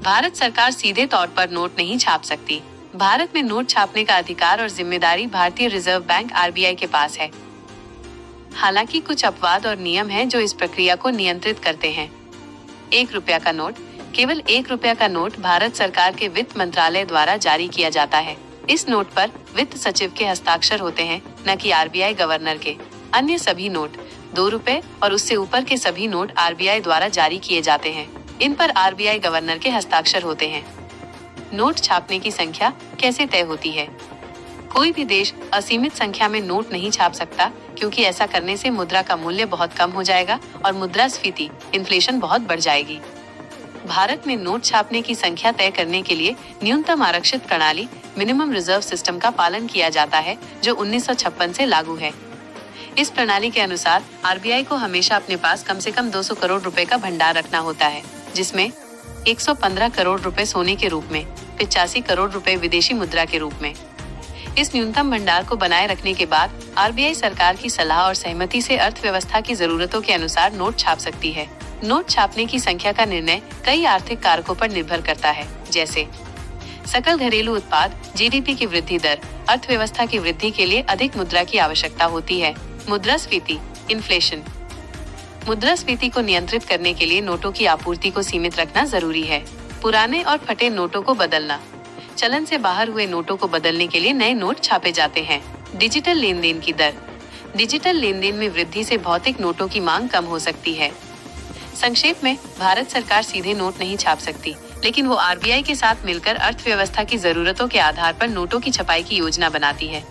भारत सरकार सीधे तौर पर नोट नहीं छाप सकती। भारत में नोट छापने का अधिकार और जिम्मेदारी भारतीय रिजर्व बैंक आरबीआई के पास है। हालांकि कुछ अपवाद और नियम हैं जो इस प्रक्रिया को नियंत्रित करते हैं। 1 रुपया का नोट। केवल 1 रुपया का नोट भारत सरकार के वित्त मंत्रालय द्वारा जारी किया जाता है। इस नोट पर वित्त सचिव के हस्ताक्षर होते हैं, न कि आरबीआई गवर्नर के। अन्य सभी नोट, 2 रुपए और उससे ऊपर के सभी नोट आरबीआई द्वारा जारी किए जाते हैं। इन पर आरबीआई गवर्नर के हस्ताक्षर होते हैं। नोट छापने की संख्या कैसे तय होती है? कोई भी देश असीमित संख्या में नोट नहीं छाप सकता, क्योंकि ऐसा करने से मुद्रा का मूल्य बहुत कम हो जाएगा और मुद्रास्फीति, इन्फ्लेशन बहुत बढ़ जाएगी। भारत में नोट छापने की संख्या तय करने के लिए न्यूनतम आरक्षित प्रणाली मिनिमम रिजर्व सिस्टम का पालन किया जाता है, जो 1956 से लागू है। इस प्रणाली के अनुसार आरबीआई को हमेशा अपने पास कम से कम 200 करोड़ रुपए का भंडार रखना होता है, जिसमें 115 करोड़ रुपए सोने के रूप में, 85 करोड़ रुपए विदेशी मुद्रा के रूप में। इस न्यूनतम भंडार को बनाए रखने के बाद आरबीआई सरकार की सलाह और सहमति से अर्थव्यवस्था की जरूरतों के अनुसार नोट छाप सकती है। नोट छापने की संख्या का निर्णय कई आर्थिक कारकों पर निर्भर करता है, जैसे सकल घरेलू उत्पाद जीडीपी की वृद्धि दर। अर्थव्यवस्था की वृद्धि के लिए अधिक मुद्रा की आवश्यकता होती है। मुद्रास्फीति, इन्फ्लेशन। मुद्रास्फीति को नियंत्रित करने के लिए नोटों की आपूर्ति को सीमित रखना जरूरी है। पुराने और फटे नोटों को बदलना। चलन से बाहर हुए नोटों को बदलने के लिए नए नोट छापे जाते हैं। डिजिटल लेन देन की दर। डिजिटल लेन देन में वृद्धि से भौतिक नोटों की मांग कम हो सकती है। संक्षेप में, भारत सरकार सीधे नोट नहीं छाप सकती, लेकिन वो आरबीआई के साथ मिलकर अर्थव्यवस्था की जरूरतों के आधार पर नोटों की छपाई की योजना बनाती है।